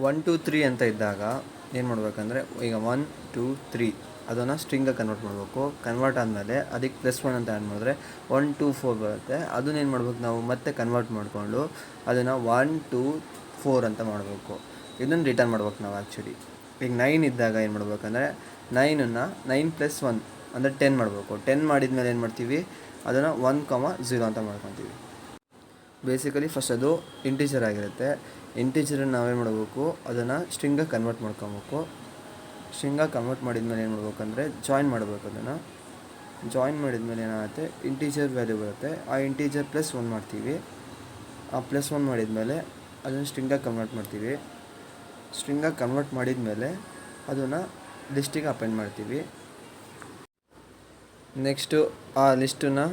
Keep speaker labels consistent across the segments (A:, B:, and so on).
A: 1 2 3 ಅಂತ ಇದ್ದಾಗ ಏನು ಮಾಡಬೇಕಂದ್ರೆ, ಈಗ 1 2 3 ಅದನ್ನು ಸ್ಟ್ರಿಂಗಾಗಿ ಕನ್ವರ್ಟ್ ಮಾಡಬೇಕು. ಕನ್ವರ್ಟ್ ಆದಮೇಲೆ ಅದಕ್ಕೆ +1 ಅಂತ ಆ್ಯಡ್ ಮಾಡಿದ್ರೆ 1 2 4 ಬರುತ್ತೆ. ಅದನ್ನೇನು ಮಾಡ್ಬೇಕು, ನಾವು ಮತ್ತೆ ಕನ್ವರ್ಟ್ ಮಾಡಿಕೊಂಡು ಅದನ್ನು 1 2 4 ಅಂತ ಮಾಡಬೇಕು. ಇದನ್ನು ರಿಟರ್ನ್ ಮಾಡ್ಬೇಕು ನಾವು ಆ್ಯಕ್ಚುಲಿ. ಈಗ 9 ಇದ್ದಾಗ ಏನು ಮಾಡ್ಬೇಕಂದ್ರೆ, 9ನ್ನು 9 + 1 ಅಂದರೆ 10 ಮಾಡಬೇಕು. 10 ಮಾಡಿದ್ಮೇಲೆ ಏನು ಮಾಡ್ತೀವಿ, ಅದನ್ನು 1 0 ಅಂತ ಮಾಡ್ಕೊತೀವಿ. ಬೇಸಿಕಲಿ ಫಸ್ಟ್ ಅದು ಇಂಟೀಜರ್ ಆಗಿರುತ್ತೆ. ಇಂಟೀಜರನ್ನು ನಾವೇನು ಮಾಡಬೇಕು, ಅದನ್ನು ಸ್ಟ್ರಿಂಗಾಗಿ ಕನ್ವರ್ಟ್ ಮಾಡ್ಕೊಬೇಕು. ಸ್ಟ್ರಿಂಗಾಗಿ ಕನ್ವರ್ಟ್ ಮಾಡಿದ್ಮೇಲೆ ಏನು ಮಾಡ್ಬೇಕಂದ್ರೆ, ಜಾಯಿನ್ ಮಾಡಬೇಕು. ಅದನ್ನು ಜಾಯಿನ್ ಮಾಡಿದ್ಮೇಲೆ ಏನಾಗುತ್ತೆ, ಇಂಟೀಜರ್ ವ್ಯಾಲ್ಯೂ ಬರುತ್ತೆ. ಆ ಇಂಟೀಜರ್ +1 ಮಾಡ್ತೀವಿ. ಆ +1 ಮಾಡಿದ್ಮೇಲೆ ಅದನ್ನು ಸ್ಟ್ರಿಂಗಾಗಿ ಕನ್ವರ್ಟ್ ಮಾಡ್ತೀವಿ. ಸ್ಟ್ರಿಂಗಾಗಿ ಕನ್ವರ್ಟ್ ಮಾಡಿದ್ಮೇಲೆ ಅದನ್ನು ಲಿಸ್ಟಿಗೆ ಅಪೆಂಡ್ ಮಾಡ್ತೀವಿ. ನೆಕ್ಸ್ಟು ಆ ಲಿಸ್ಟನ್ನು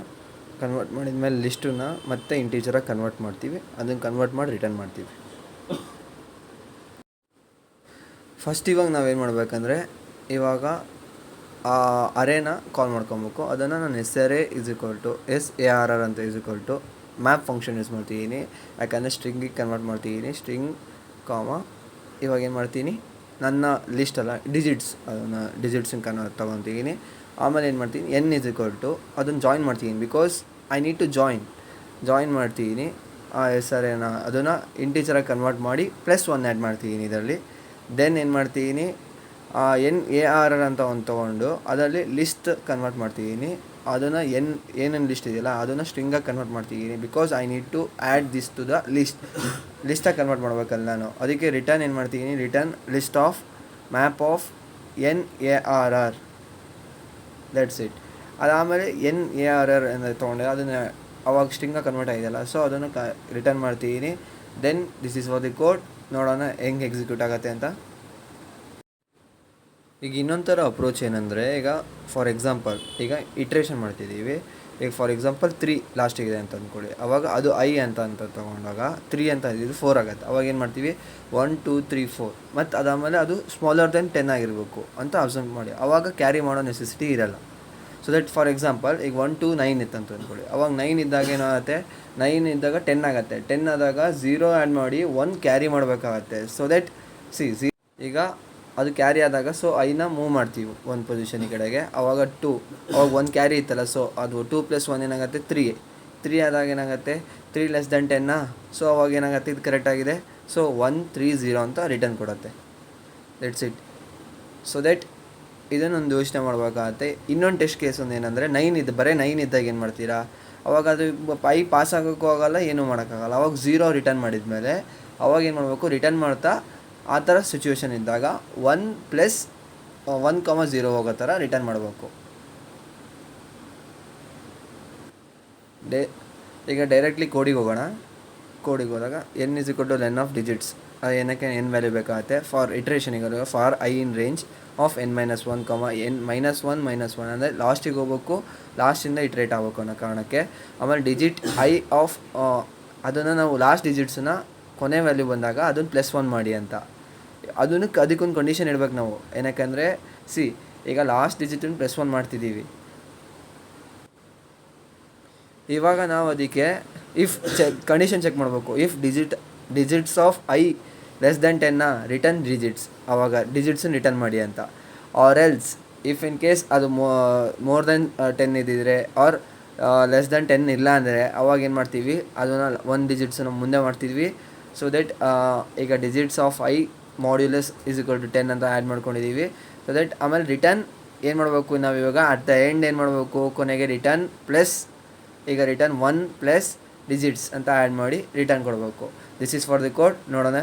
A: ಕನ್ವರ್ಟ್ ಮಾಡಿದ್ಮೇಲೆ ಲಿಸ್ಟನ್ನು ಮತ್ತೆ ಇಂಟೀಜರಾಗಿ ಕನ್ವರ್ಟ್ ಮಾಡ್ತೀವಿ. ಅದನ್ನು ಕನ್ವರ್ಟ್ ಮಾಡಿ ರಿಟರ್ನ್ ಮಾಡ್ತೀವಿ. ಫಸ್ಟ್ ಇವಾಗ ನಾವೇನು ಮಾಡಬೇಕಂದ್ರೆ, ಇವಾಗ ಆ ಅರೇನ ಕಾಲ್ ಮಾಡ್ಕೊಬೇಕು. ಅದನ್ನು ನಾನು SARray SARR ಅಂತ ಮ್ಯಾಪ್ ಫಂಕ್ಷನ್ ಯೂಸ್ ಮಾಡ್ತಿದ್ದೀನಿ. ಯಾಕಂದರೆ ಸ್ಟ್ರಿಂಗಿಗೆ ಕನ್ವರ್ಟ್ ಮಾಡ್ತಿದ್ದೀನಿ. ಸ್ಟ್ರಿಂಗ್ ಇವಾಗ ಏನು ಮಾಡ್ತೀನಿ, ನನ್ನ ಲಿಸ್ಟಲ್ಲ ಡಿಜಿಟ್ಸ್, ಅದನ್ನು ಡಿಜಿಟ್ಸನ್ನು ಕನ್ವರ್ಟ್ ತೊಗೊತೀನಿ. ಆಮೇಲೆ ಏನು ಮಾಡ್ತೀನಿ, ಅದನ್ನು ಜಾಯಿನ್ ಮಾಡ್ತೀನಿ. Because I need to join ಮಾಡ್ತೀನಿ. ಆ SARrayನ ಅದನ್ನು ಇಂಟೀಜರಾಗಿ ಕನ್ವರ್ಟ್ ಮಾಡಿ +1 ಆ್ಯಡ್ ಮಾಡ್ತಿದ್ದೀನಿ ಇದರಲ್ಲಿ. ದೆನ್ ಏನು ಮಾಡ್ತಿದ್ದೀನಿ, NARR ಅಂತ ಒಂದು ತೊಗೊಂಡು ಅದರಲ್ಲಿ ಲಿಸ್ಟ್ ಕನ್ವರ್ಟ್ ಮಾಡ್ತಿದ್ದೀನಿ. ಅದನ್ನು ಏನೇನು ಲಿಸ್ಟ್ ಇದೆಯಲ್ಲ ಅದನ್ನು ಸ್ಟ್ರಿಂಗಾಗಿ ಕನ್ವರ್ಟ್ ಮಾಡ್ತಿದ್ದೀನಿ. Because I need to add this to the ಲಿಸ್ಟಾಗಿ ಕನ್ವರ್ಟ್ ಮಾಡ್ಬೇಕಲ್ಲ ನಾನು. ಅದಕ್ಕೆ ರಿಟರ್ನ್ ಏನು ಮಾಡ್ತಿದ್ದೀನಿ, return list of map of NARR. That's it. ಅದಾದಮೇಲೆ NARR ಅಂತ ತೊಗೊಂಡೆ, ಅದನ್ನು ಅವಾಗ ಸ್ಟ್ರಿಂಗಾಗಿ ಕನ್ವರ್ಟ್ ಆಗಿದೆಯಲ್ಲ, ಸೊ ಅದನ್ನು ರಿಟರ್ನ್ ಮಾಡ್ತಿದ್ದೀನಿ. Then this is for the code. ನೋಡೋಣ ಹೆಂಗೆ ಎಕ್ಸಿಕ್ಯೂಟ್ ಆಗುತ್ತೆ ಅಂತ. ಈಗ ಇನ್ನೊಂದು ಥರ ಅಪ್ರೋಚ್ ಏನಂದರೆ, ಈಗ ಫಾರ್ ಎಕ್ಸಾಂಪಲ್ ಈಗ ಇಟ್ರೇಷನ್ ಮಾಡ್ತಿದ್ದೀವಿ. ಈಗ ಫಾರ್ ಎಕ್ಸಾಂಪಲ್ 3 ಲಾಸ್ಟಿಗಿದೆ ಅಂತ ಅಂದ್ಕೊಳ್ಳಿ. ಅವಾಗ ಅದು I ಅಂತ ತೊಗೊಂಡಾಗ 3 ಅಂತ ಇದು 4 ಆಗುತ್ತೆ. ಅವಾಗ ಏನು ಮಾಡ್ತೀವಿ, 1 2 3 4 ಮತ್ತು ಅದಾದಮೇಲೆ ಅದು ಸ್ಮಾಲರ್ ದೆನ್ 10 ಆಗಿರಬೇಕು ಅಂತ ಅಬ್ಸರ್ವ್ ಮಾಡಿ. ಅವಾಗ ಕ್ಯಾರಿ ಮಾಡೋ ನೆಸೆಸಿಟಿ ಇರಲ್ಲ. ಸೊ ದಟ್ ಫಾರ್ ಎಕ್ಸಾಂಪಲ್ ಈಗ 1 2 9 ಇತ್ತು ಅಂತ ಅಂದ್ಕೊಳ್ಳಿ. ಅವಾಗ 9 ಇದ್ದಾಗ ಏನಾಗುತ್ತೆ, 9 ಇದ್ದಾಗ 10 ಆಗುತ್ತೆ. 10 ಆದಾಗ 0 ಆ್ಯಡ್ ಮಾಡಿ 1 ಕ್ಯಾರಿ ಮಾಡಬೇಕಾಗತ್ತೆ. ಸೊ ದಟ್ ಈಗ ಅದು ಕ್ಯಾರಿ ಆದಾಗ ಸೊ ಐನ ಮೂವ್ ಮಾಡ್ತೀವಿ ಒಂದು ಪೊಸಿಷನ್ ಈ ಕಡೆಗೆ. ಅವಾಗ 2, ಅವಾಗ 1 ಕ್ಯಾರಿ ಇತ್ತಲ್ಲ, ಸೊ ಅದು 2 + 1 ಏನಾಗುತ್ತೆ 3 ಆದಾಗ ಏನಾಗುತ್ತೆ 3 ಲೆಸ್ ದೆನ್ 10. ಸೊ ಅವಾಗ ಏನಾಗುತ್ತೆ, ಇದು ಕರೆಕ್ಟಾಗಿದೆ. ಸೊ 1 3 0 ಅಂತ ರಿಟರ್ನ್ ಕೊಡುತ್ತೆ. That's it. ಸೊ ದಟ್ ಇದನ್ನೊಂದು ಯೋಚನೆ ಮಾಡಬೇಕಾಗತ್ತೆ. ಇನ್ನೊಂದು ಟೆಸ್ಟ್ ಕೇಸ್ ಒಂದು ಏನಂದರೆ, ಬರೀ 9 ಇದ್ದಾಗ ಏನು ಮಾಡ್ತೀರಾ, ಅವಾಗ ಅದು ಪಾಸ್ ಆಗೋಕ್ಕೂ ಆಗೋಲ್ಲ, ಏನೂ ಮಾಡೋಕ್ಕಾಗಲ್ಲ. ಅವಾಗ 0 ರಿಟರ್ನ್ ಮಾಡಿದ್ಮೇಲೆ ಅವಾಗ ಏನು ಮಾಡಬೇಕು, ರಿಟರ್ನ್ ಮಾಡ್ತಾ ಆ ಥರ ಸಿಚುವೇಶನ್ ಇದ್ದಾಗ 1 + 1 0 ಹೋಗೋ ಥರ ರಿಟರ್ನ್ ಮಾಡಬೇಕು. ಈಗ ಡೈರೆಕ್ಟ್ಲಿ ಕೋಡಿಗೆ ಹೋಗೋಣ. ಕೋಡಿಗೆ ಹೋದಾಗ n = len ಆಫ್ ಡಿಜಿಟ್ಸ್. ಏನಕ್ಕೆ n ವ್ಯಾಲ್ಯೂ ಬೇಕಾಗುತ್ತೆ, ಫಾರ್ ಇಟ್ರೇಷನಿಗೆ for I in range of n - 1, n -1 -1 ಅಂದರೆ ಲಾಸ್ಟಿಗೆ ಹೋಗ್ಬೇಕು, ಲಾಸ್ಟಿಂದ ಇಟ್ರೇಟ್ ಆಗಬೇಕು ಅನ್ನೋ ಕಾರಣಕ್ಕೆ. ಆಮೇಲೆ ಡಿಜಿಟ್ I ಆಫ್ ಅದನ್ನು ನಾವು ಲಾಸ್ಟ್ ಡಿಜಿಟ್ಸನ್ನ ಕೊನೆ ವ್ಯಾಲ್ಯೂ ಬಂದಾಗ ಅದನ್ನು +1 ಮಾಡಿ ಅಂತ. ಅದಕ್ಕೊಂದು ಕಂಡೀಷನ್ ಇಡಬೇಕು ನಾವು. ಏನಕ್ಕೆಂದರೆ ಈಗ ಲಾಸ್ಟ್ ಡಿಜಿಟನ್ನು +1 ಮಾಡ್ತಿದ್ದೀವಿ. ಇವಾಗ ನಾವು ಅದಕ್ಕೆ ಕಂಡೀಷನ್ ಚೆಕ್ ಮಾಡಬೇಕು. If digits of I less than 10 return digits, ಆವಾಗ ಡಿಜಿಟ್ಸನ್ನು ರಿಟರ್ನ್ ಮಾಡಿ ಅಂತ. Or else if in case ಅದು ಮೋರ್ ದೆನ್ 10 ಇದ್ದಿದ್ರೆ ಆರ್ ಲೆಸ್ ದೆನ್ 10 ಇಲ್ಲ ಅಂದರೆ ಅವಾಗ ಏನು ಮಾಡ್ತೀವಿ, ಅದನ್ನು 1 ಡಿಜಿಟ್ಸನ್ನು ಮುಂದೆ ಮಾಡ್ತಿದ್ವಿ. ಸೊ ದಟ್ ಈಗ ಡಿಜಿಟ್ಸ್ ಆಫ್ I ಮಾಡ್ಯುಲಸ್ = 10 ಅಂತ ಆ್ಯಡ್ ಮಾಡ್ಕೊಂಡಿದ್ದೀವಿ. ಸೊ ದಟ್ ಆಮೇಲೆ ರಿಟರ್ನ್ ಏನು ಮಾಡಬೇಕು, ನಾವು ಇವಾಗ ಅಟ್ ದ ಎಂಡ್ ಏನು ಮಾಡಬೇಕು, ಕೊನೆಗೆ ರಿಟರ್ನ್ 1 + ಡಿಜಿಟ್ಸ್ ಅಂತ ಆ್ಯಡ್ ಮಾಡಿ ರಿಟರ್ನ್ ಕೊಡಬೇಕು. This is for the code. ನೋಡೋಣ.